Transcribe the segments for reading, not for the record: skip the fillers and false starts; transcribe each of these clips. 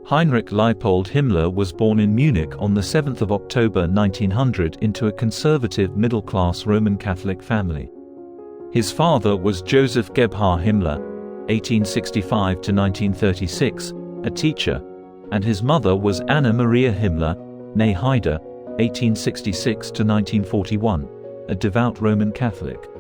Heinrich Leipold Himmler was born in Munich on 7 October 1900 into a conservative middle-class Roman Catholic family. His father was Joseph Gebhard Himmler, 1865–1936, a teacher, and his mother was Anna Maria Himmler, née Heide, 1866–1941, a devout Roman Catholic.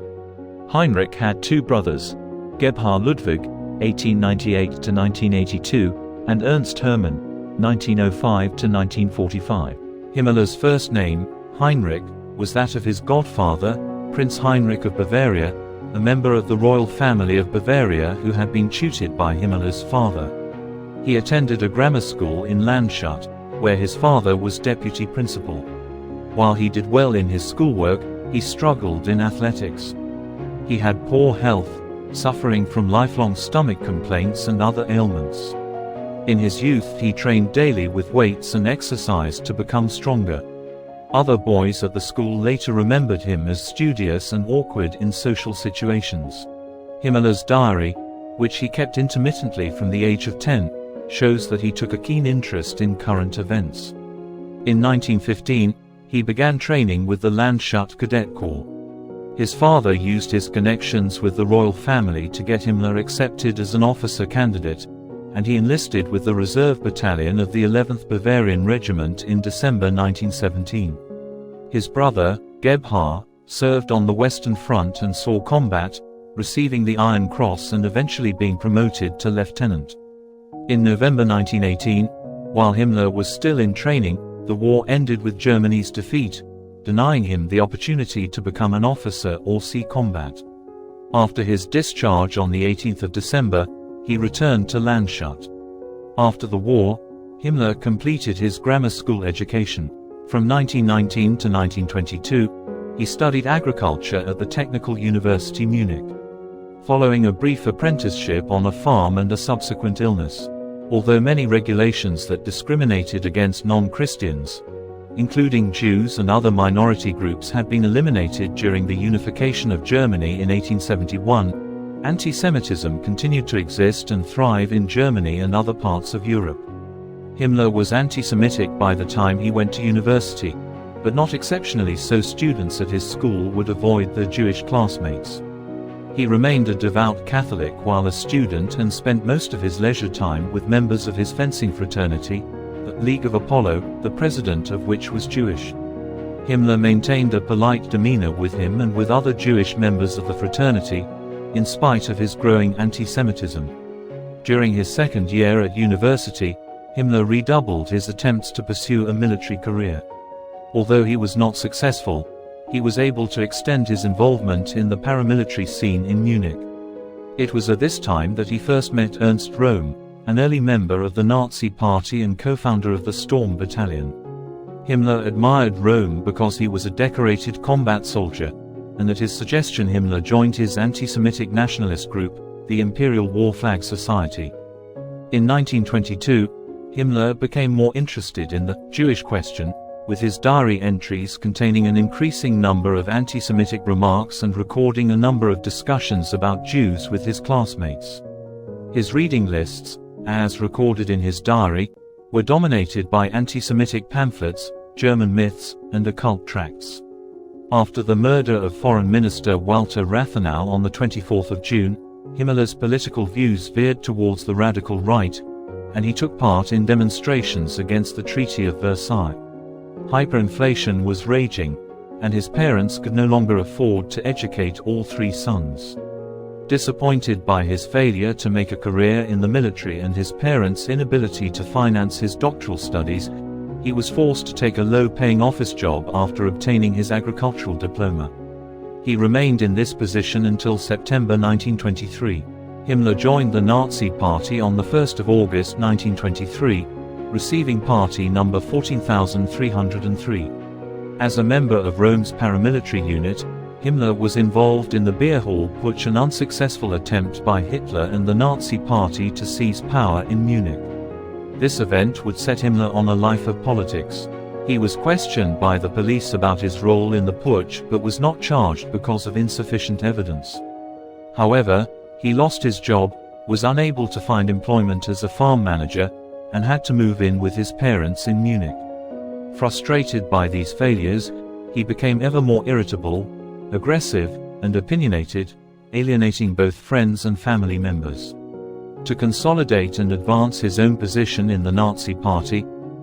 Heinrich had two brothers, Gebhard Ludwig, 1898–1982, and Ernst Hermann, 1905–1945. Himmler's first name, Heinrich, was that of his godfather, Prince Heinrich of Bavaria, a member of the royal family of Bavaria who had been tutored by Himmler's father. He attended a grammar school in Landshut, where his father was deputy principal. While he did well in his schoolwork, he struggled in athletics. He had poor health, suffering from lifelong stomach complaints and other ailments. In his youth he trained daily with weights and exercise to become stronger. Other boys at the school later remembered him as studious and awkward in social situations. Himmler's diary, which he kept intermittently from the age of 10, shows that he took a keen interest in current events. In 1915, he began training with the Landshut Cadet Corps. His father used his connections with the royal family to get Himmler accepted as an officer candidate, and he enlisted with the reserve battalion of the 11th Bavarian Regiment in December 1917. His brother, Gebhard, served on the Western Front and saw combat, receiving the Iron Cross and eventually being promoted to lieutenant. In November 1918, while Himmler was still in training, the war ended with Germany's defeat, denying him the opportunity to become an officer or see combat. After his discharge on the 18th of December, he returned to Landshut. After the war, Himmler completed his grammar school education. From 1919 to 1922, he studied agriculture at the Technical University Munich. Following a brief apprenticeship on a farm and a subsequent illness, although many regulations that discriminated against non-Christians, including Jews and other minority groups, had been eliminated during the unification of Germany in 1871, anti-Semitism continued to exist and thrive in Germany and other parts of Europe. Himmler was anti-Semitic by the time he went to university, but not exceptionally so. Students at his school would avoid their Jewish classmates. He remained a devout Catholic while a student and spent most of his leisure time with members of his fencing fraternity, the League of Apollo, the president of which was Jewish. Himmler maintained a polite demeanor with him and with other Jewish members of the fraternity, in spite of his growing anti-Semitism. During his second year at university, Himmler redoubled his attempts to pursue a military career. Although he was not successful, he was able to extend his involvement in the paramilitary scene in Munich. It was at this time that he first met Ernst Röhm, an early member of the Nazi Party and co-founder of the Storm Battalion. Himmler admired Röhm because he was a decorated combat soldier, and at his suggestion Himmler joined his anti-Semitic nationalist group, the Imperial War Flag Society. In 1922, Himmler became more interested in the Jewish question, with his diary entries containing an increasing number of anti-Semitic remarks and recording a number of discussions about Jews with his classmates. His reading lists, as recorded in his diary, were dominated by anti-Semitic pamphlets, German myths, and occult tracts. After the murder of Foreign Minister Walter Rathenau on the 24th of June, Himmler's political views veered towards the radical right, and he took part in demonstrations against the Treaty of Versailles. Hyperinflation was raging, and his parents could no longer afford to educate all three sons. Disappointed by his failure to make a career in the military and his parents' inability to finance his doctoral studies, he was forced to take a low-paying office job after obtaining his agricultural diploma. He remained in this position until September 1923. Himmler joined the Nazi Party on 1 August 1923, receiving party number 14,303. As a member of Röhm's paramilitary unit, Himmler was involved in the Beer Hall Putsch, an unsuccessful attempt by Hitler and the Nazi Party to seize power in Munich. This event would set Himmler on a life of politics. He was questioned by the police about his role in the putsch but was not charged because of insufficient evidence. However, he lost his job, was unable to find employment as a farm manager, and had to move in with his parents in Munich. Frustrated by these failures, he became ever more irritable, aggressive, and opinionated, alienating both friends and family members. To consolidate and advance his own position in the Nazi Party,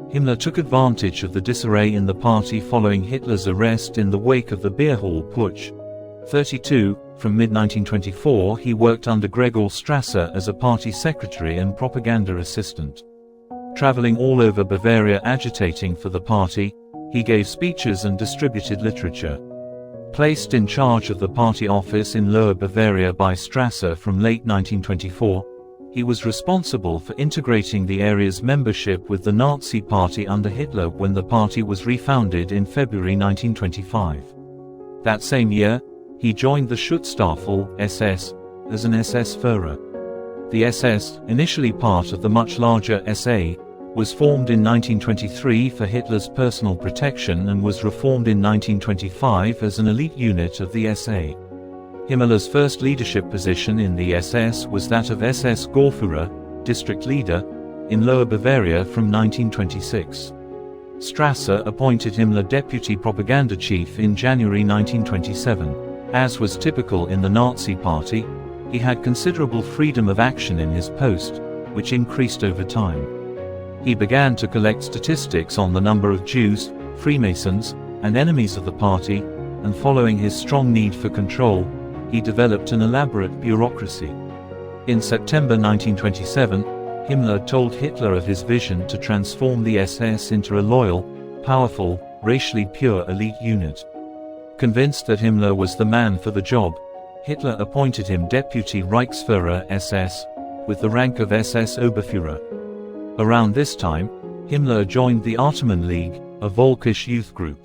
Himmler took advantage of the disarray in the party following Hitler's arrest in the wake of the Beer Hall Putsch. 32, from mid-1924 he worked under Gregor Strasser as a party secretary and propaganda assistant. Traveling all over Bavaria agitating for the party, he gave speeches and distributed literature. Placed in charge of the party office in Lower Bavaria by Strasser from late 1924, he was responsible for integrating the area's membership with the Nazi Party under Hitler when the party was refounded in February 1925. That same year, he joined the Schutzstaffel SS as an SS Führer. The SS, initially part of the much larger SA, was formed in 1923 for Hitler's personal protection and was reformed in 1925 as an elite unit of the SA. Himmler's first leadership position in the SS was that of SS Chorführer, district leader, in Lower Bavaria from 1926. Strasser appointed Himmler deputy propaganda chief in January 1927. As was typical in the Nazi Party, he had considerable freedom of action in his post, which increased over time. He began to collect statistics on the number of Jews, Freemasons, and enemies of the party, and following his strong need for control, he developed an elaborate bureaucracy. In September 1927, Himmler told Hitler of his vision to transform the SS into a loyal, powerful, racially pure elite unit. Convinced that Himmler was the man for the job, Hitler appointed him Deputy Reichsführer SS, with the rank of SS Oberführer. Around this time, Himmler joined the Artemann League, a Völkisch youth group.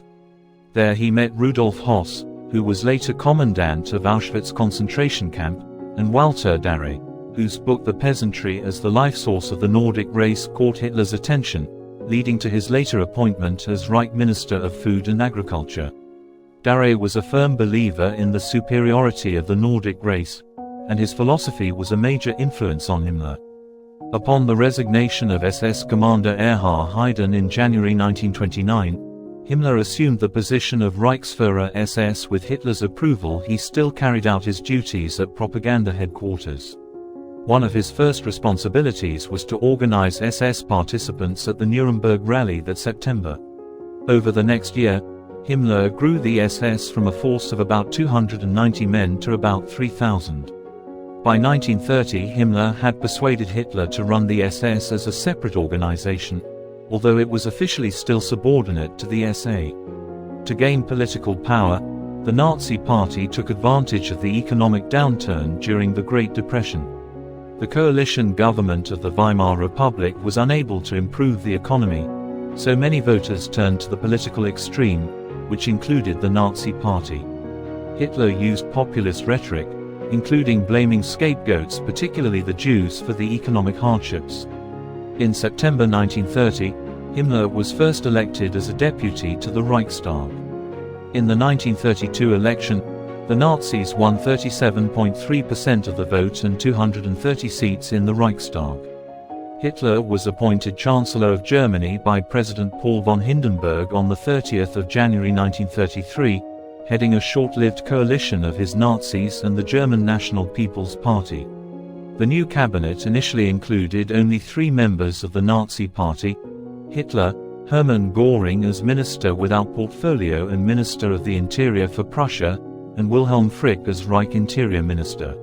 There he met Rudolf Höss, who was later commandant of Auschwitz concentration camp, and Walter Darré, whose book The Peasantry as the Life Source of the Nordic Race caught Hitler's attention, leading to his later appointment as Reich Minister of Food and Agriculture. Darré was a firm believer in the superiority of the Nordic race, and his philosophy was a major influence on Himmler. Upon the resignation of SS Commander Erhard Haydn in January 1929, Himmler assumed the position of Reichsführer SS. With Hitler's approval, he still carried out his duties at propaganda headquarters. One of his first responsibilities was to organize SS participants at the Nuremberg rally that September. Over the next year, Himmler grew the SS from a force of about 290 men to about 3,000. By 1930, Himmler had persuaded Hitler to run the SS as a separate organization, although it was officially still subordinate to the SA. To gain political power, the Nazi Party took advantage of the economic downturn during the Great Depression. The coalition government of the Weimar Republic was unable to improve the economy, so many voters turned to the political extreme, which included the Nazi Party. Hitler used populist rhetoric, including blaming scapegoats, particularly the Jews, for the economic hardships. In September 1930, Himmler was first elected as a deputy to the Reichstag. In the 1932 election, the Nazis won 37.3% of the vote and 230 seats in the Reichstag. Hitler was appointed Chancellor of Germany by President Paul von Hindenburg on the 30th of January 1933, heading a short-lived coalition of his Nazis and the German National People's Party. The new cabinet initially included only 3 members of the Nazi Party: Hitler, Hermann Göring as Minister without Portfolio and Minister of the Interior for Prussia, and Wilhelm Frick as Reich Interior Minister.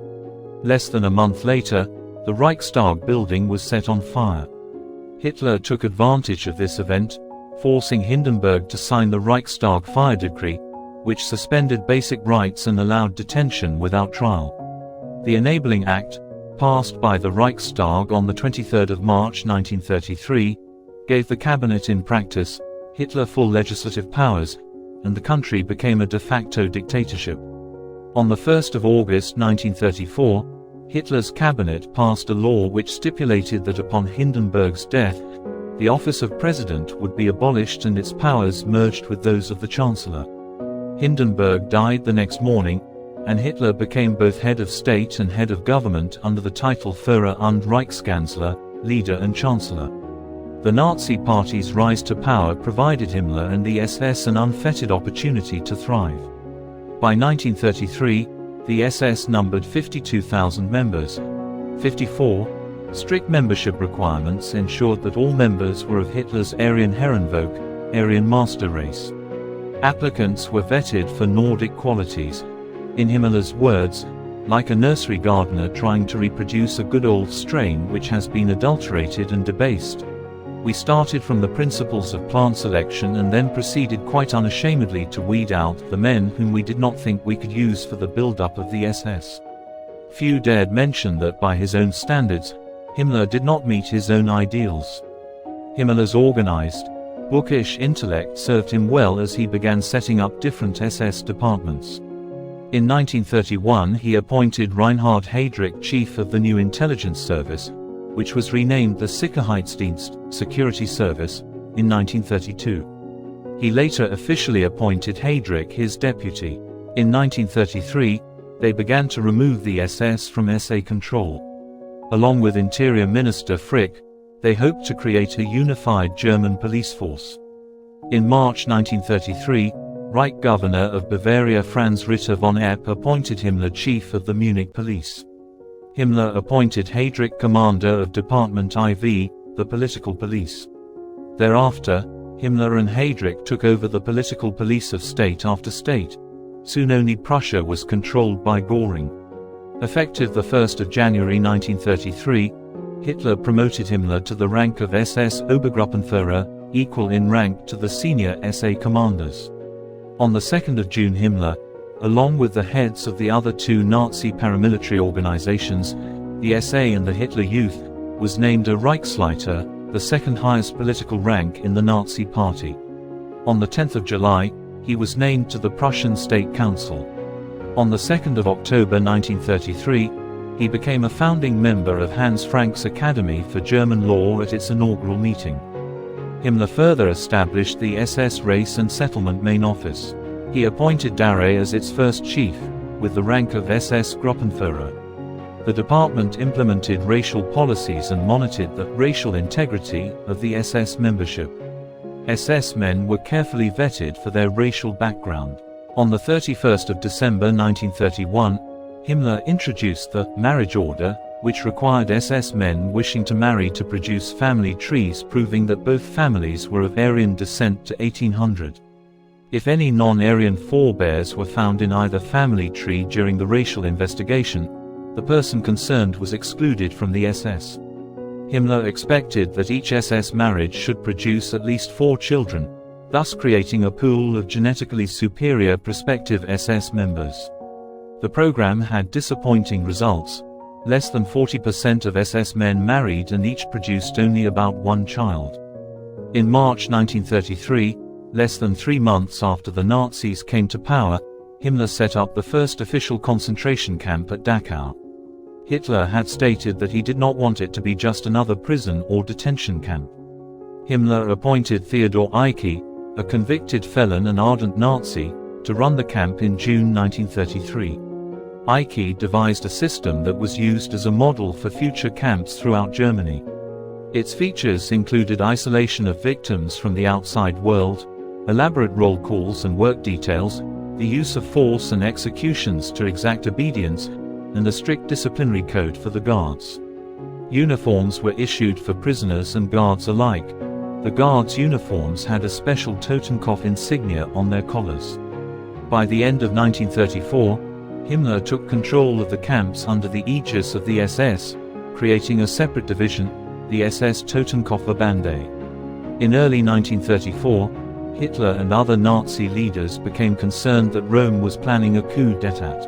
Less than a month later, the Reichstag building was set on fire. Hitler took advantage of this event, forcing Hindenburg to sign the Reichstag fire decree, which suspended basic rights and allowed detention without trial. The Enabling Act, passed by the Reichstag on the 23rd of March 1933, gave the cabinet in practice Hitler full legislative powers, and the country became a de facto dictatorship. On the 1st of August 1934, Hitler's cabinet passed a law which stipulated that upon Hindenburg's death, the office of president would be abolished and its powers merged with those of the chancellor. Hindenburg died the next morning, and Hitler became both head of state and head of government under the title Führer und Reichskanzler, leader and chancellor. The Nazi Party's rise to power provided Himmler and the SS an unfettered opportunity to thrive. By 1933, the SS numbered 52,000 members. 54. Strict membership requirements ensured that all members were of Hitler's Aryan Herrenvolk, Aryan master race. Applicants were vetted for Nordic qualities. In Himmler's words, like a nursery gardener trying to reproduce a good old strain which has been adulterated and debased. We started from the principles of plant selection and then proceeded quite unashamedly to weed out the men whom we did not think we could use for the build-up of the SS. Few dared mention that by his own standards, Himmler did not meet his own ideals. Himmler's organized, bookish intellect served him well as he began setting up different SS departments. In 1931 he appointed Reinhard Heydrich chief of the new intelligence service, which was renamed the Sicherheitsdienst, Security Service, in 1932. He later officially appointed Heydrich his deputy. In 1933, they began to remove the SS from SA control. Along with Interior Minister Frick, they hoped to create a unified German police force. In March 1933, Reich Governor of Bavaria Franz Ritter von Epp appointed Himmler chief of the Munich police. Himmler appointed Heydrich commander of Department IV, the political police. Thereafter, Himmler and Heydrich took over the political police of state after state. Soon only Prussia was controlled by Göring. Effective 1 January 1933, Hitler promoted Himmler to the rank of SS Obergruppenführer, equal in rank to the senior SA commanders. On 2 June Himmler, along with the heads of the other two Nazi paramilitary organizations, the SA and the Hitler Youth, was named a Reichsleiter, the second highest political rank in the Nazi Party. On 10 July, he was named to the Prussian State Council. On 2 October 1933, he became a founding member of Hans Frank's Academy for German Law at its inaugural meeting. Himmler further established the SS Race and Settlement Main Office. He appointed Darre as its first chief, with the rank of SS Gruppenführer. The department implemented racial policies and monitored the racial integrity of the SS membership. SS men were carefully vetted for their racial background. On 31 December 1931, Himmler introduced the marriage order, which required SS men wishing to marry to produce family trees proving that both families were of Aryan descent to 1800. If any non-Aryan forebears were found in either family tree during the racial investigation, the person concerned was excluded from the SS. Himmler expected that each SS marriage should produce at least 4 children, thus creating a pool of genetically superior prospective SS members. The program had disappointing results. Less than 40% of SS men married and each produced only about 1 child. In March 1933, less than 3 months after the Nazis came to power, Himmler set up the first official concentration camp at Dachau. Hitler had stated that he did not want it to be just another prison or detention camp. Himmler appointed Theodor Eicke, a convicted felon and ardent Nazi, to run the camp in June 1933. Eicke devised a system that was used as a model for future camps throughout Germany. Its features included isolation of victims from the outside world, elaborate roll calls and work details, the use of force and executions to exact obedience, and a strict disciplinary code for the guards. Uniforms were issued for prisoners and guards alike. The guards' uniforms had a special Totenkopf insignia on their collars. By the end of 1934, Himmler took control of the camps under the aegis of the SS, creating a separate division, the SS Totenkopfverbände. In early 1934, Hitler and other Nazi leaders became concerned that Rome was planning a coup d'état.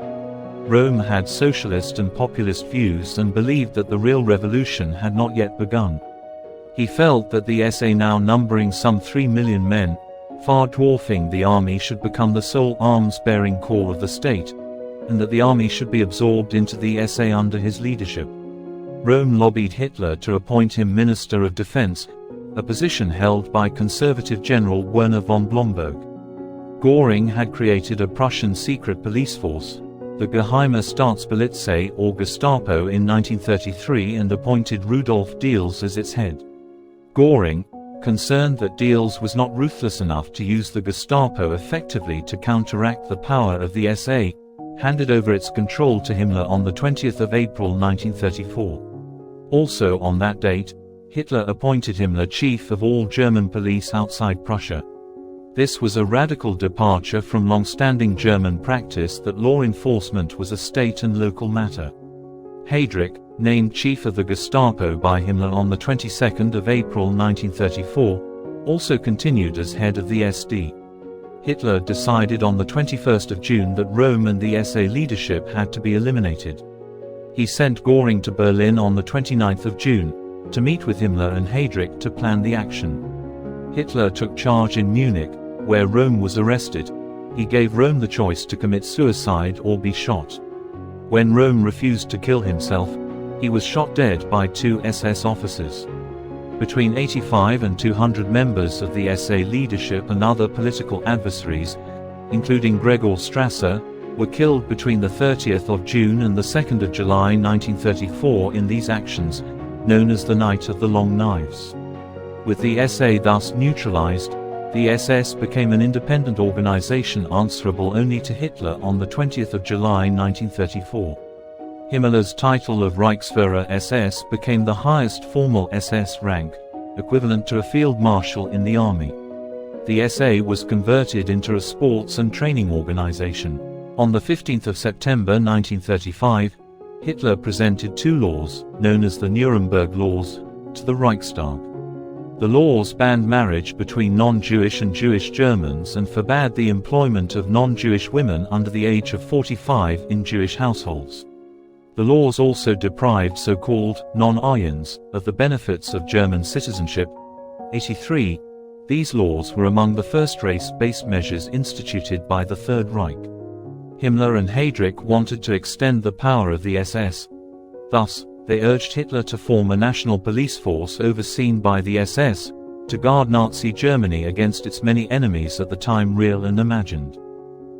Rome had socialist and populist views and believed that the real revolution had not yet begun. He felt that the SA, now numbering some 3 million men, far dwarfing the army, should become the sole arms-bearing corps of the state, and that the army should be absorbed into the SA under his leadership. Rome lobbied Hitler to appoint him Minister of Defense, a position held by conservative General Werner von Blomberg. Göring had created a Prussian secret police force, the Geheime Staatspolizei or Gestapo, in 1933 and appointed Rudolf Diels as its head. Göring, concerned that Diels was not ruthless enough to use the Gestapo effectively to counteract the power of the SA, handed over its control to Himmler on the 20th of April 1934. Also on that date, Hitler appointed Himmler chief of all German police outside Prussia. This was a radical departure from long-standing German practice that law enforcement was a state and local matter. Heydrich, named chief of the Gestapo by Himmler on the 22nd of April 1934, also continued as head of the SD. Hitler decided on the 21st of June that Röhm and the SA leadership had to be eliminated. He sent Göring to Berlin on the 29th of June, to meet with Himmler and Heydrich to plan the action. Hitler took charge in Munich, where Röhm was arrested. He gave Röhm the choice to commit suicide or be shot. When Röhm refused to kill himself, he was shot dead by 2 SS officers. Between 85 and 200 members of the SA leadership and other political adversaries, including Gregor Strasser, were killed between the 30th of June and the 2nd of July 1934 in these actions, known as the Night of the Long Knives. With the SA thus neutralized, the SS became an independent organization answerable only to Hitler on the 20th of July 1934. Himmler's title of Reichsführer SS became the highest formal SS rank, equivalent to a field marshal in the army. The SA was converted into a sports and training organization. On the 15th of September 1935, Hitler presented 2 laws, known as the Nuremberg Laws, to the Reichstag. The laws banned marriage between non-Jewish and Jewish Germans and forbade the employment of non-Jewish women under the age of 45 in Jewish households. The laws also deprived so-called non-Aryans of the benefits of German citizenship. 83. These laws were among the first race-based measures instituted by the Third Reich. Himmler and Heydrich wanted to extend the power of the SS. Thus, they urged Hitler to form a national police force overseen by the SS, to guard Nazi Germany against its many enemies at the time, real and imagined.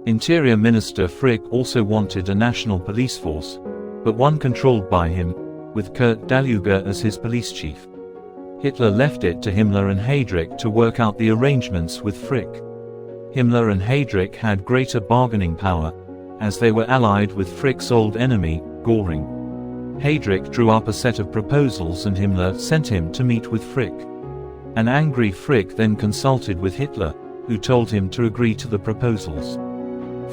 Interior Minister Frick also wanted a national police force, but one controlled by him, with Kurt Daluege as his police chief. Hitler left it to Himmler and Heydrich to work out the arrangements with Frick. Himmler and Heydrich had greater bargaining power, as they were allied with Frick's old enemy, Göring. Heydrich drew up a set of proposals and Himmler sent him to meet with Frick. An angry Frick then consulted with Hitler, who told him to agree to the proposals.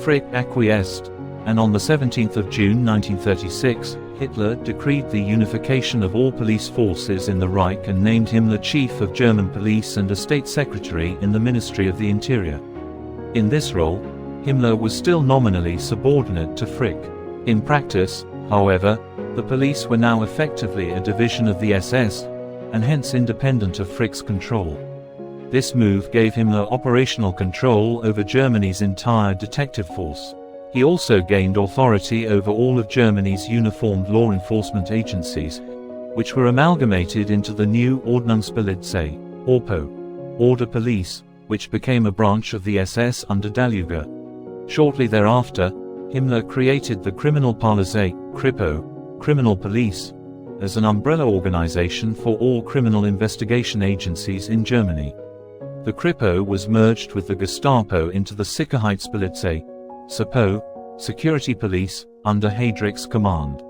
Frick acquiesced, and on the 17th of June 1936, Hitler decreed the unification of all police forces in the Reich and named Himmler chief of German police and a state secretary in the Ministry of the Interior. In this role, Himmler was still nominally subordinate to Frick. In practice, however, the police were now effectively a division of the SS, and hence independent of Frick's control. This move gave Himmler operational control over Germany's entire detective force. He also gained authority over all of Germany's uniformed law enforcement agencies, which were amalgamated into the new Ordnungspolizei, ORPO, Order Police, which became a branch of the SS under Daluege. Shortly thereafter, Himmler created the Kriminalpolizei, Kripo, Criminal Police, as an umbrella organization for all criminal investigation agencies in Germany. The Kripo was merged with the Gestapo into the Sicherheitspolizei, SEPO, Security Police, under Heydrich's command.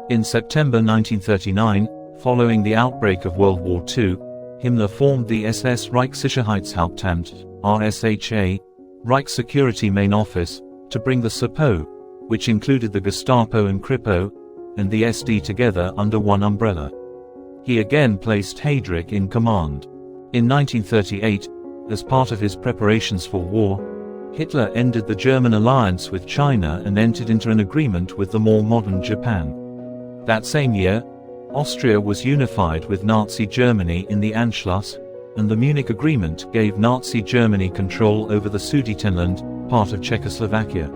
In September 1939, following the outbreak of World War II, Himmler formed the SS Reichssicherheitshauptamt, RSHA, Reich Security Main Office, to bring the SEPO, which included the Gestapo and Kripo, and the SD together under one umbrella. He again placed Heydrich in command. In 1938, as part of his preparations for war, Hitler ended the German alliance with China and entered into an agreement with the more modern Japan. That same year, Austria was unified with Nazi Germany in the Anschluss, and the Munich Agreement gave Nazi Germany control over the Sudetenland, part of Czechoslovakia.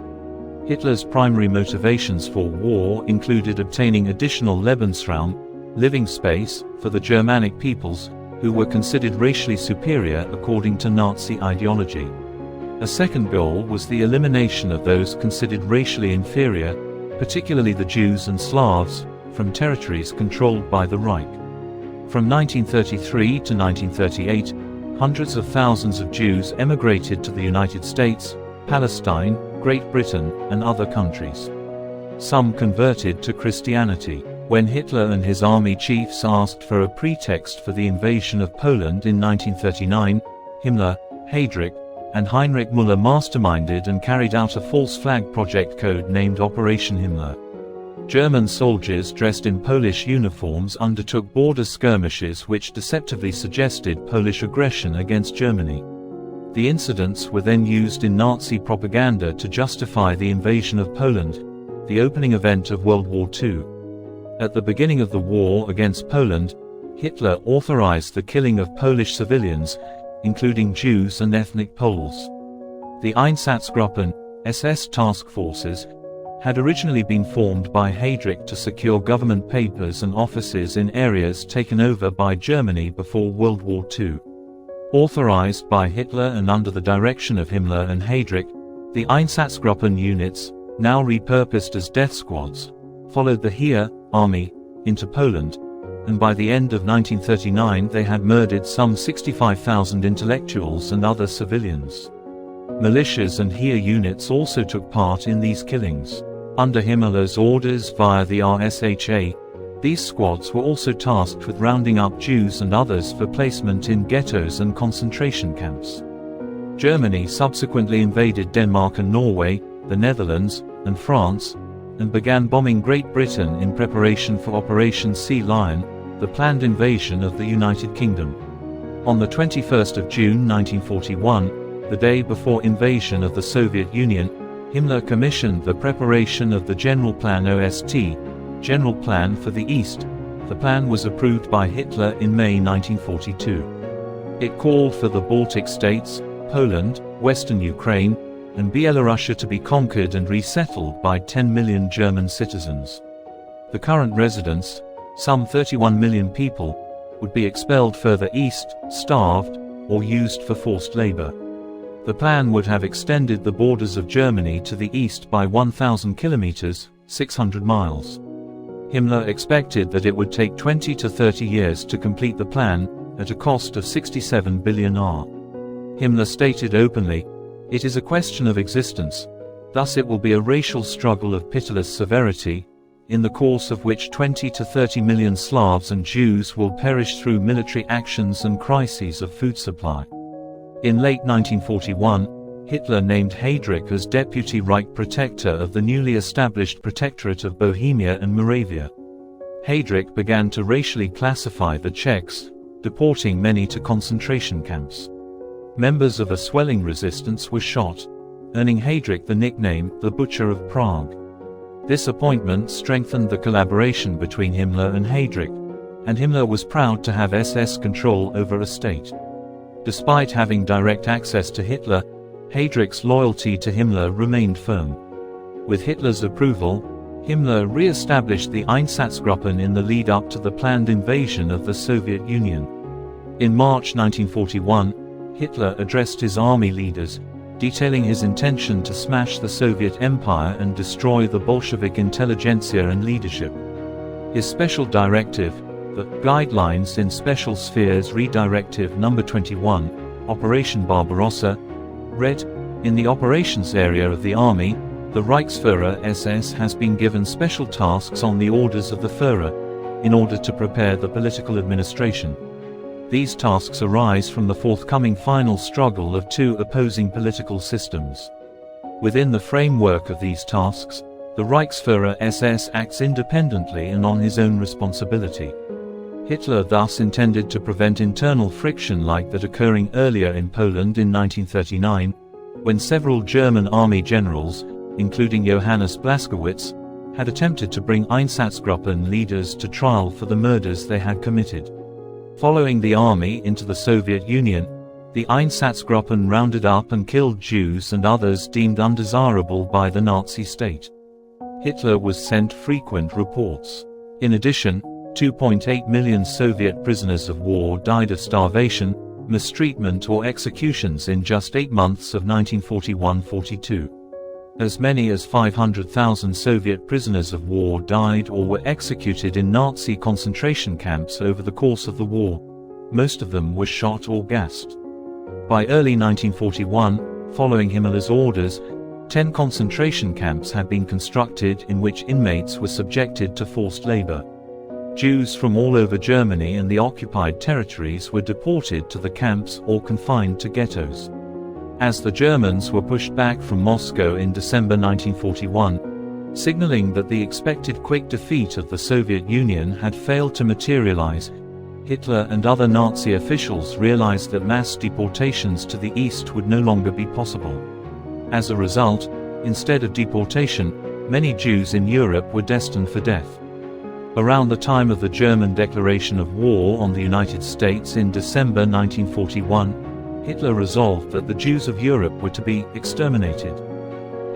Hitler's primary motivations for war included obtaining additional Lebensraum, living space, for the Germanic peoples, who were considered racially superior according to Nazi ideology. A second goal was the elimination of those considered racially inferior, particularly the Jews and Slavs, from territories controlled by the Reich. From 1933 to 1938, hundreds of thousands of Jews emigrated to the United States, Palestine, Great Britain, and other countries. Some converted to Christianity. When Hitler and his army chiefs asked for a pretext for the invasion of Poland in 1939, Himmler, Heydrich, and Heinrich Himmler masterminded and carried out a false flag project code named Operation Himmler. German soldiers dressed in Polish uniforms undertook border skirmishes which deceptively suggested Polish aggression against Germany. The incidents were then used in Nazi propaganda to justify the invasion of Poland, the opening event of World War II. At the beginning of the war against Poland, Hitler authorized the killing of Polish civilians, including Jews and ethnic Poles. The Einsatzgruppen, SS task forces, had originally been formed by Heydrich to secure government papers and offices in areas taken over by Germany before World War II. Authorized by Hitler and under the direction of Himmler and Heydrich, the Einsatzgruppen units, now repurposed as death squads, followed the Heer army into Poland, and by the end of 1939 they had murdered some 65,000 intellectuals and other civilians. Militias and Heer units also took part in these killings. Under Himmler's orders via the RSHA, these squads were also tasked with rounding up Jews and others for placement in ghettos and concentration camps. Germany subsequently invaded Denmark and Norway, the Netherlands, and France, and began bombing Great Britain in preparation for Operation Sea Lion, the planned invasion of the United Kingdom. On the 21st of June 1941, the day before invasion of the Soviet Union, Himmler commissioned the preparation of the General Plan OST, General Plan for the East. The plan was approved by Hitler in May 1942. It called for the Baltic states, Poland, Western Ukraine, and Belarus to be conquered and resettled by 10 million German citizens. The current residents, some 31 million people, would be expelled further east, starved, or used for forced labor. The plan would have extended the borders of Germany to the east by 1,000 kilometers, 600 miles. Himmler expected that it would take 20 to 30 years to complete the plan, at a cost of 67 billion R. Himmler stated openly, "It is a question of existence, thus it will be a racial struggle of pitiless severity, in the course of which 20 to 30 million Slavs and Jews will perish through military actions and crises of food supply." In late 1941, Hitler named Heydrich as Deputy Reich Protector of the newly established Protectorate of Bohemia and Moravia. Heydrich began to racially classify the Czechs, deporting many to concentration camps. Members of a swelling resistance were shot, earning Heydrich the nickname, the Butcher of Prague. This appointment strengthened the collaboration between Himmler and Heydrich, and Himmler was proud to have SS control over a state. Despite having direct access to Hitler, Heydrich's loyalty to Himmler remained firm. With Hitler's approval, Himmler re-established the Einsatzgruppen in the lead-up to the planned invasion of the Soviet Union. In March 1941, Hitler addressed his army leaders, detailing his intention to smash the Soviet Empire and destroy the Bolshevik intelligentsia and leadership. His special directive, the Guidelines in Special Spheres Redirective No. 21, Operation Barbarossa, read, "In the operations area of the army, the Reichsführer SS has been given special tasks on the orders of the Führer, in order to prepare the political administration. These tasks arise from the forthcoming final struggle of two opposing political systems. Within the framework of these tasks, the Reichsführer SS acts independently and on his own responsibility." Hitler thus intended to prevent internal friction like that occurring earlier in Poland in 1939, when several German army generals, including Johannes Blaskowitz, had attempted to bring Einsatzgruppen leaders to trial for the murders they had committed. Following the army into the Soviet Union, the Einsatzgruppen rounded up and killed Jews and others deemed undesirable by the Nazi state. Hitler was sent frequent reports. In addition, 2.8 million Soviet prisoners of war died of starvation, mistreatment or executions in just 8 months of 1941-42. As many as 500,000 Soviet prisoners of war died or were executed in Nazi concentration camps over the course of the war. Most of them were shot or gassed. By early 1941, following Himmler's orders, 10 concentration camps had been constructed in which inmates were subjected to forced labor. Jews from all over Germany and the occupied territories were deported to the camps or confined to ghettos. As the Germans were pushed back from Moscow in December 1941, signaling that the expected quick defeat of the Soviet Union had failed to materialize, Hitler and other Nazi officials realized that mass deportations to the east would no longer be possible. As a result, instead of deportation, many Jews in Europe were destined for death. Around the time of the German declaration of war on the United States in December 1941, Hitler resolved that the Jews of Europe were to be exterminated.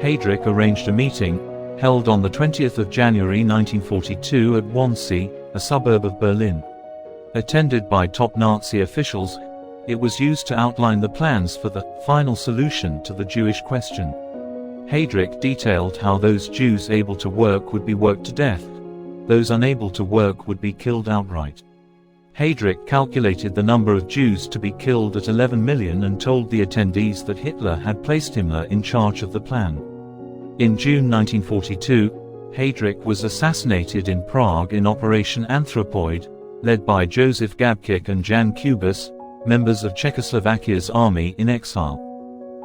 Heydrich arranged a meeting, held on the 20th of January 1942 at Wannsee, a suburb of Berlin. Attended by top Nazi officials, it was used to outline the plans for the final solution to the Jewish question. Heydrich detailed how those Jews able to work would be worked to death. Those unable to work would be killed outright. Heydrich calculated the number of Jews to be killed at 11 million and told the attendees that Hitler had placed Himmler in charge of the plan. In June 1942, Heydrich was assassinated in Prague in Operation Anthropoid, led by Joseph Gabčík and Jan Kubis, members of Czechoslovakia's army in exile.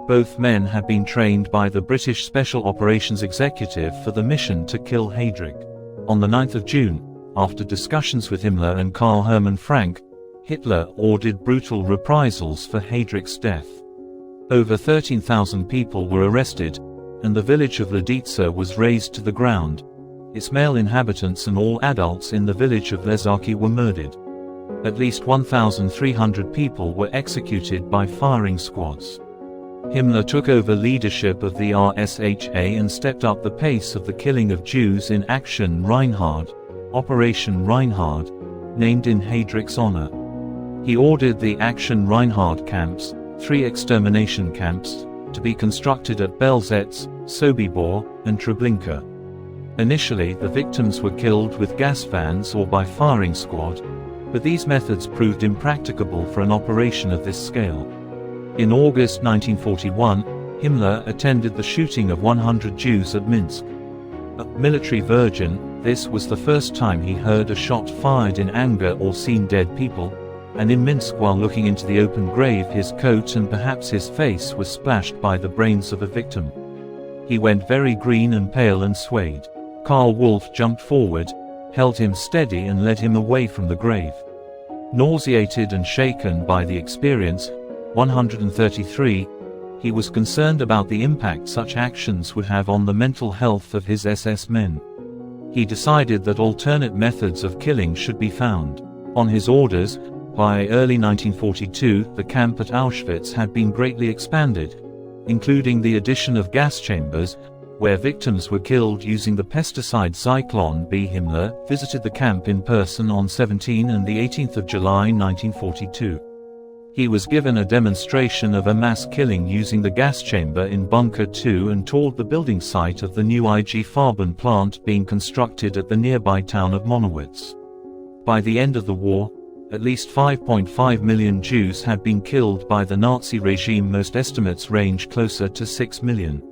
Both men had been trained by the British Special Operations Executive for the mission to kill Heydrich. On the 9th of June, after discussions with Himmler and Karl Hermann Frank, Hitler ordered brutal reprisals for Heydrich's death. Over 13,000 people were arrested, and the village of Lidice was razed to the ground. Its male inhabitants and all adults in the village of Ležáky were murdered. At least 1,300 people were executed by firing squads. Himmler took over leadership of the RSHA and stepped up the pace of the killing of Jews in Action Reinhard, Operation Reinhard, named in Heydrich's honor. He ordered the Action Reinhard camps, 3 extermination camps, to be constructed at Belzec, Sobibor, and Treblinka. Initially, the victims were killed with gas vans or by firing squad, but these methods proved impracticable for an operation of this scale. In August 1941, Himmler attended the shooting of 100 Jews at Minsk. A military virgin, this was the first time he heard a shot fired in anger or seen dead people, and in Minsk while looking into the open grave his coat and perhaps his face was splashed by the brains of a victim. He went very green and pale and swayed. Karl Wolff jumped forward, held him steady and led him away from the grave. Nauseated and shaken by the experience, 133, he was concerned about the impact such actions would have on the mental health of his SS men. He decided that alternate methods of killing should be found. On his orders, by early 1942, the camp at Auschwitz had been greatly expanded, including the addition of gas chambers, where victims were killed using the pesticide Zyklon B. Himmler visited the camp in person on 17 and 18 July 1942. He was given a demonstration of a mass killing using the gas chamber in Bunker 2 and toured the building site of the new IG Farben plant being constructed at the nearby town of Monowitz. By the end of the war, at least 5.5 million Jews had been killed by the Nazi regime. Most estimates range closer to 6 million.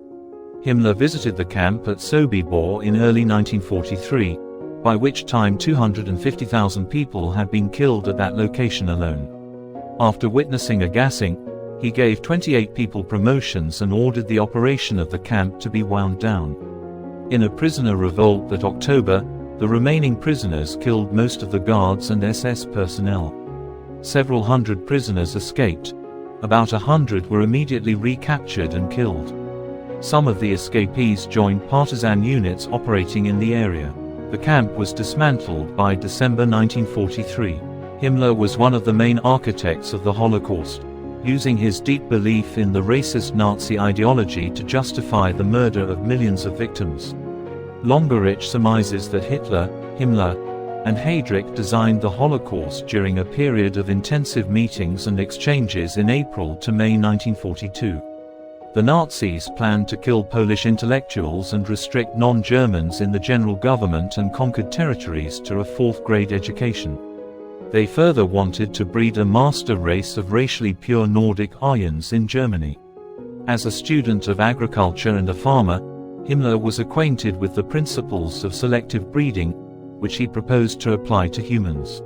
Himmler visited the camp at Sobibor in early 1943, by which time 250,000 people had been killed at that location alone. After witnessing a gassing, he gave 28 people promotions and ordered the operation of the camp to be wound down. In a prisoner revolt that October, the remaining prisoners killed most of the guards and SS personnel. Several hundred prisoners escaped. About 100 were immediately recaptured and killed. Some of the escapees joined partisan units operating in the area. The camp was dismantled by December 1943. Himmler was one of the main architects of the Holocaust, using his deep belief in the racist Nazi ideology to justify the murder of millions of victims. Longerich surmises that Hitler, Himmler, and Heydrich designed the Holocaust during a period of intensive meetings and exchanges in April to May 1942. The Nazis planned to kill Polish intellectuals and restrict non-Germans in the general government and conquered territories to a fourth-grade education. They further wanted to breed a master race of racially pure Nordic Aryans in Germany. As a student of agriculture and a farmer, Himmler was acquainted with the principles of selective breeding, which he proposed to apply to humans.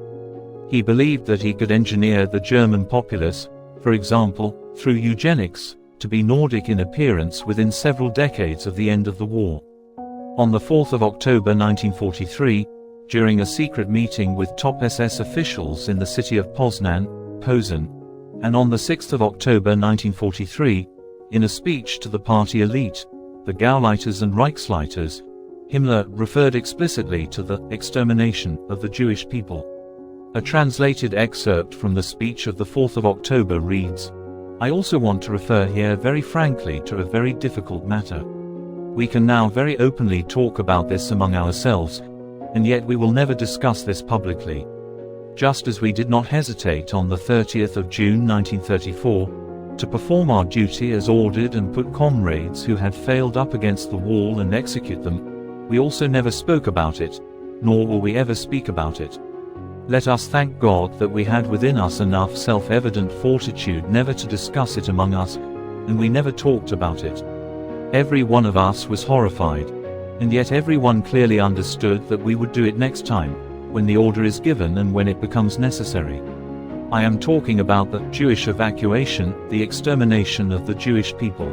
He believed that he could engineer the German populace, for example, through eugenics, to be Nordic in appearance within several decades of the end of the war. On the 4th of October 1943, during a secret meeting with top SS officials in the city of Poznan, Posen, and on the 6th of October 1943, in a speech to the party elite, the Gauleiters and Reichsleiters, Himmler referred explicitly to the extermination of the Jewish people. A translated excerpt from the speech of the 4th of October reads, "I also want to refer here very frankly to a very difficult matter. We can now very openly talk about this among ourselves, and yet we will never discuss this publicly. Just as we did not hesitate on the 30th of June 1934, to perform our duty as ordered and put comrades who had failed up against the wall and execute them, we also never spoke about it, nor will we ever speak about it. Let us thank God that we had within us enough self-evident fortitude never to discuss it among us, and we never talked about it. Every one of us was horrified, and yet everyone clearly understood that we would do it next time, when the order is given and when it becomes necessary. I am talking about the Jewish evacuation, the extermination of the Jewish people.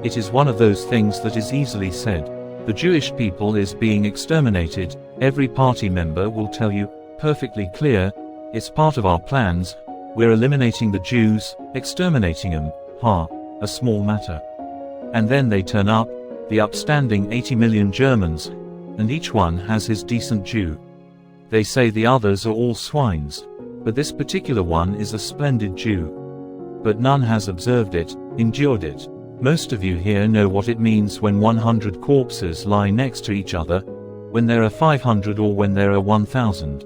It is one of those things that is easily said. The Jewish people is being exterminated. Every party member will tell you, perfectly clear, it's part of our plans, we're eliminating the Jews, exterminating them, a small matter. And then they turn up, the upstanding 80 million Germans, and each one has his decent Jew. They say the others are all swines, but this particular one is a splendid Jew. But none has observed it, endured it. Most of you here know what it means when 100 corpses lie next to each other, when there are 500 or when there are 1,000.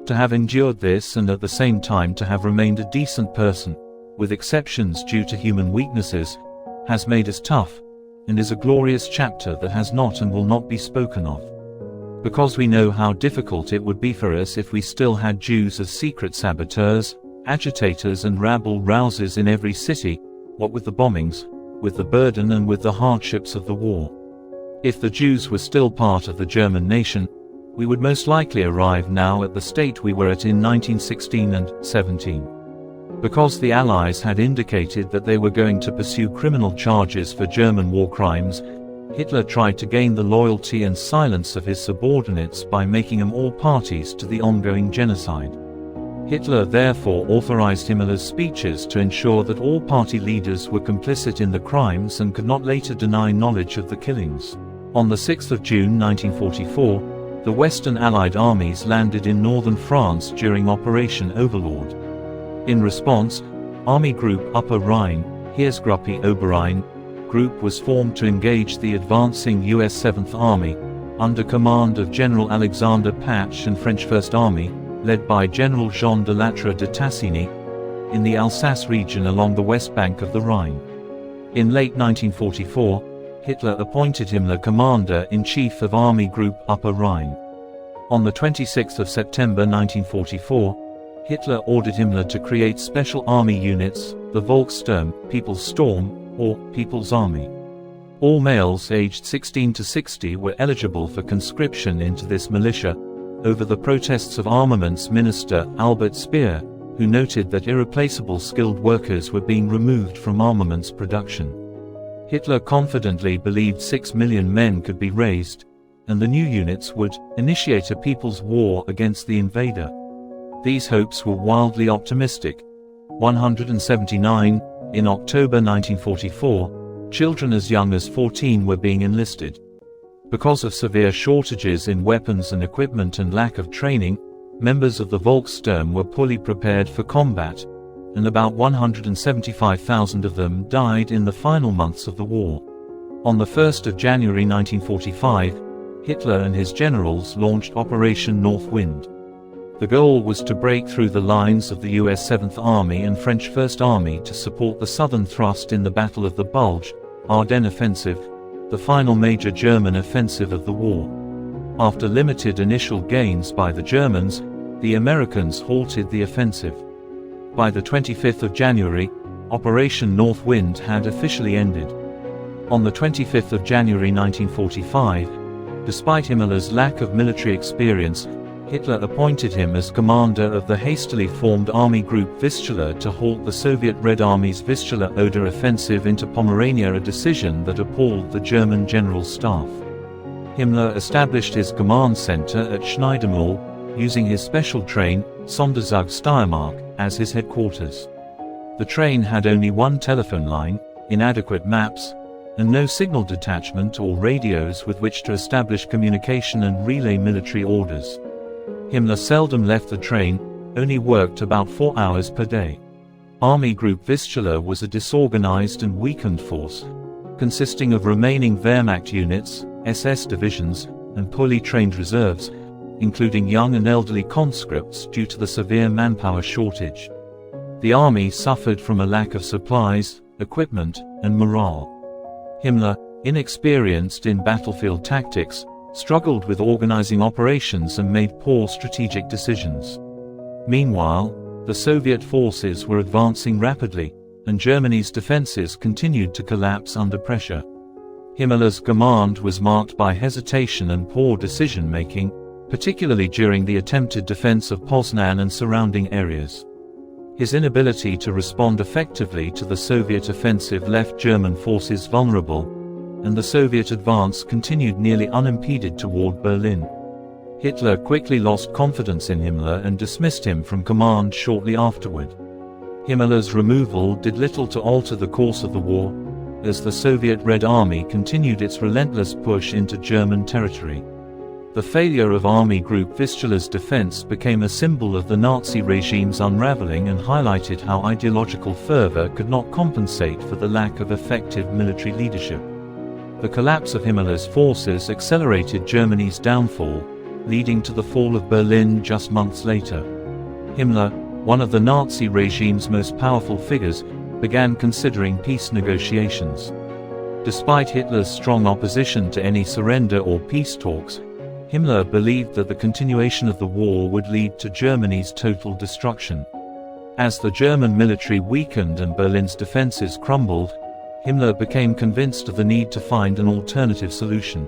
To have endured this and at the same time to have remained a decent person, with exceptions due to human weaknesses, has made us tough, and is a glorious chapter that has not and will not be spoken of. Because we know how difficult it would be for us if we still had Jews as secret saboteurs, agitators and rabble-rousers in every city, what with the bombings, with the burden and with the hardships of the war. If the Jews were still part of the German nation, we would most likely arrive now at the state we were at in 1916 and 17. Because the Allies had indicated that they were going to pursue criminal charges for German war crimes, Hitler tried to gain the loyalty and silence of his subordinates by making them all parties to the ongoing genocide. Hitler therefore authorized Himmler's speeches to ensure that all party leaders were complicit in the crimes and could not later deny knowledge of the killings. On the 6th of June 1944, the Western Allied armies landed in northern France during Operation Overlord. In response, Army Group Upper Rhine, Heeresgruppe Oberrhein, group was formed to engage the advancing US 7th Army, under command of General Alexander Patch and French First Army, led by General Jean de Lattre de Tassigny, in the Alsace region along the west bank of the Rhine. In late 1944, Hitler appointed Himmler Commander-in-Chief of Army Group Upper Rhine. On the 26th of September 1944, Hitler ordered Himmler to create special army units, the Volkssturm, People's Storm, or People's Army. All males aged 16 to 60 were eligible for conscription into this militia, over the protests of Armaments Minister Albert Speer, who noted that irreplaceable skilled workers were being removed from armaments production. Hitler confidently believed 6 million men could be raised, and the new units would initiate a people's war against the invader. These hopes were wildly optimistic. 179, in October 1944, children as young as 14 were being enlisted. Because of severe shortages in weapons and equipment and lack of training, members of the Volkssturm were poorly prepared for combat, and about 175,000 of them died in the final months of the war. On the 1st of January 1945, Hitler and his generals launched Operation North Wind. The goal was to break through the lines of the US 7th Army and French 1st Army to support the southern thrust in the Battle of the Bulge, Ardennes Offensive, the final major German offensive of the war. After limited initial gains by the Germans, the Americans halted the offensive. By the 25th of January, Operation North Wind had officially ended. On the 25th of January 1945, despite Himmler's lack of military experience, Hitler appointed him as commander of the hastily formed Army Group Vistula to halt the Soviet Red Army's Vistula-Oder offensive into Pomerania, a decision that appalled the German General Staff. Himmler established his command center at Schneidermühl, using his special train, Sonderzug Steiermark, as his headquarters. The train had only one telephone line, inadequate maps, and no signal detachment or radios with which to establish communication and relay military orders. Himmler seldom left the train, only worked about 4 hours per day. Army Group Vistula was a disorganized and weakened force, consisting of remaining Wehrmacht units, SS divisions, and poorly trained reserves, including young and elderly conscripts due to the severe manpower shortage. The army suffered from a lack of supplies, equipment, and morale. Himmler, inexperienced in battlefield tactics, struggled with organizing operations and made poor strategic decisions. Meanwhile, the Soviet forces were advancing rapidly, and Germany's defenses continued to collapse under pressure. Himmler's command was marked by hesitation and poor decision-making, particularly during the attempted defense of Poznan and surrounding areas. His inability to respond effectively to the Soviet offensive left German forces vulnerable, and the Soviet advance continued nearly unimpeded toward Berlin. Hitler quickly lost confidence in Himmler and dismissed him from command shortly afterward. Himmler's removal did little to alter the course of the war, as the Soviet Red Army continued its relentless push into German territory. The failure of Army Group Vistula's defense became a symbol of the Nazi regime's unraveling and highlighted how ideological fervor could not compensate for the lack of effective military leadership. The collapse of Himmler's forces accelerated Germany's downfall, leading to the fall of Berlin just months later. Himmler, one of the Nazi regime's most powerful figures, began considering peace negotiations. Despite Hitler's strong opposition to any surrender or peace talks, Himmler believed that the continuation of the war would lead to Germany's total destruction. As the German military weakened and Berlin's defenses crumbled, Himmler became convinced of the need to find an alternative solution.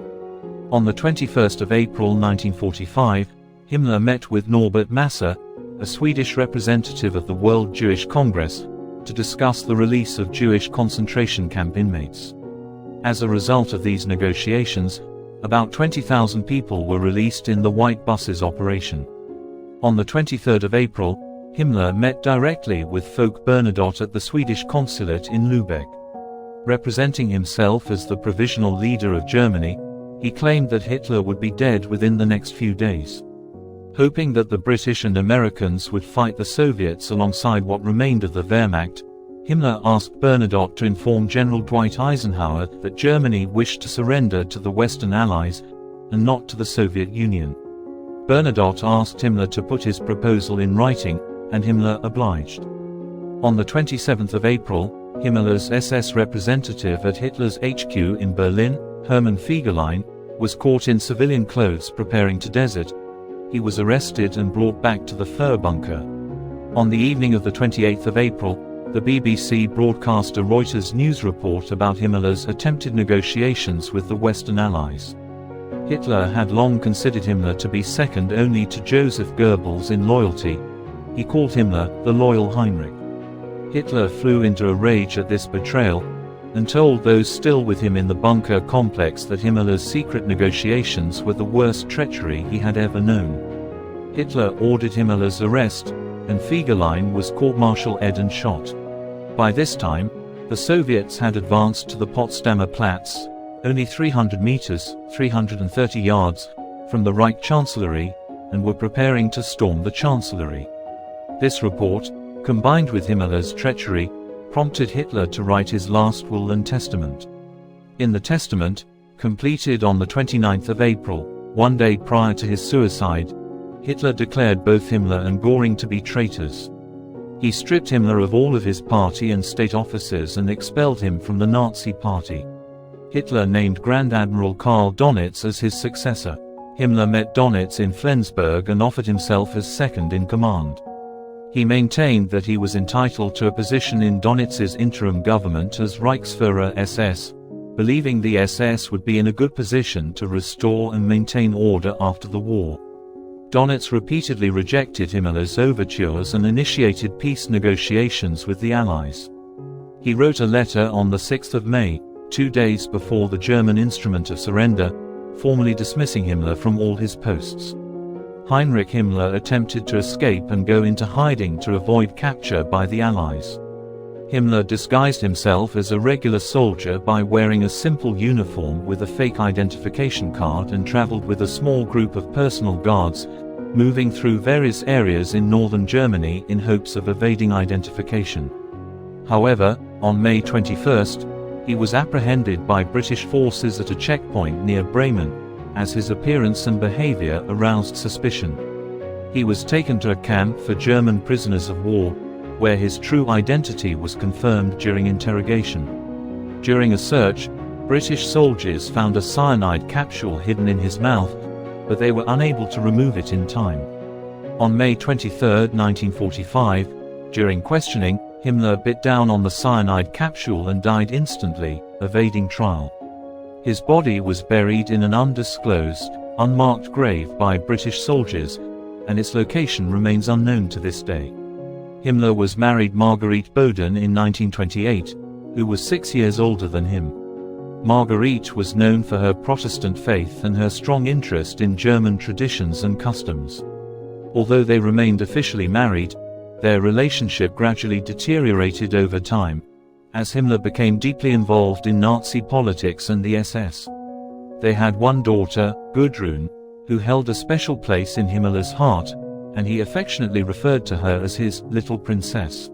On the 21st of April 1945, Himmler met with Norbert Masser, a Swedish representative of the World Jewish Congress, to discuss the release of Jewish concentration camp inmates. As a result of these negotiations, about 20,000 people were released in the White Buses operation. On the 23rd of April, Himmler met directly with Folke Bernadotte at the Swedish consulate in Lübeck. Representing himself as the provisional leader of Germany, he claimed that Hitler would be dead within the next few days. Hoping that the British and Americans would fight the Soviets alongside what remained of the Wehrmacht, Himmler asked Bernadotte to inform General Dwight Eisenhower that Germany wished to surrender to the Western Allies, and not to the Soviet Union. Bernadotte asked Himmler to put his proposal in writing, and Himmler obliged. On the 27th of April, Himmler's SS representative at Hitler's HQ in Berlin, Hermann Fegelein, was caught in civilian clothes preparing to desert. He was arrested and brought back to the Fur bunker. On the evening of the 28th of April, the BBC broadcast a Reuters news report about Himmler's attempted negotiations with the Western Allies. Hitler had long considered Himmler to be second only to Joseph Goebbels in loyalty. He called Himmler the loyal Heinrich. Hitler flew into a rage at this betrayal, and told those still with him in the bunker complex that Himmler's secret negotiations were the worst treachery he had ever known. Hitler ordered Himmler's arrest, and Fegelein was court-martialed and shot. By this time, the Soviets had advanced to the Potsdamer Platz, only 300 meters, 330 yards, from the Reich Chancellery, and were preparing to storm the Chancellery. This report, combined with Himmler's treachery, prompted Hitler to write his last will and testament. In the testament, completed on the 29th of April, one day prior to his suicide, Hitler declared both Himmler and Göring to be traitors. He stripped Himmler of all of his party and state offices and expelled him from the Nazi Party. Hitler named Grand Admiral Karl Donitz as his successor. Himmler met Donitz in Flensburg and offered himself as second in command. He maintained that he was entitled to a position in Donitz's interim government as Reichsführer SS, believing the SS would be in a good position to restore and maintain order after the war. Donitz repeatedly rejected Himmler's overtures and initiated peace negotiations with the Allies. He wrote a letter on the 6th of May, 2 days before the German instrument of surrender, formally dismissing Himmler from all his posts. Heinrich Himmler attempted to escape and go into hiding to avoid capture by the Allies. Himmler disguised himself as a regular soldier by wearing a simple uniform with a fake identification card and traveled with a small group of personal guards, moving through various areas in northern Germany in hopes of evading identification. However, on May 21, he was apprehended by British forces at a checkpoint near Bremen, as his appearance and behavior aroused suspicion. He was taken to a camp for German prisoners of war, where his true identity was confirmed during interrogation. During a search, British soldiers found a cyanide capsule hidden in his mouth, but they were unable to remove it in time. On May 23, 1945, during questioning, Himmler bit down on the cyanide capsule and died instantly, evading trial. His body was buried in an undisclosed, unmarked grave by British soldiers, and its location remains unknown to this day. Himmler was married Marguerite Boden in 1928, who was 6 years older than him. Marguerite was known for her Protestant faith and her strong interest in German traditions and customs. Although they remained officially married, their relationship gradually deteriorated over time, as Himmler became deeply involved in Nazi politics and the SS. They had one daughter, Gudrun, who held a special place in Himmler's heart, and he affectionately referred to her as his little princess.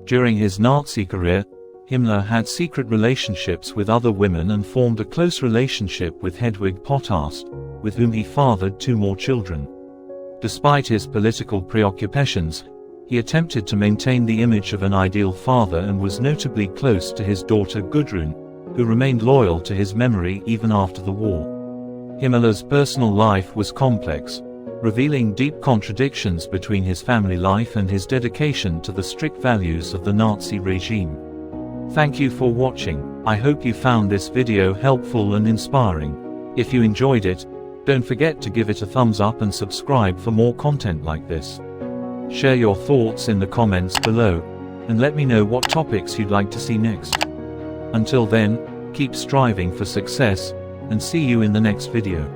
During his Nazi career, Himmler had secret relationships with other women and formed a close relationship with Hedwig Potthast, with whom he fathered 2 more children. Despite his political preoccupations, he attempted to maintain the image of an ideal father and was notably close to his daughter Gudrun, who remained loyal to his memory even after the war. Himmler's personal life was complex, revealing deep contradictions between his family life and his dedication to the strict values of the Nazi regime. Thank you for watching. I hope you found this video helpful and inspiring. If you enjoyed it, don't forget to give it a thumbs up and subscribe for more content like this. Share your thoughts in the comments below, and let me know what topics you'd like to see next. Until then, keep striving for success, and see you in the next video.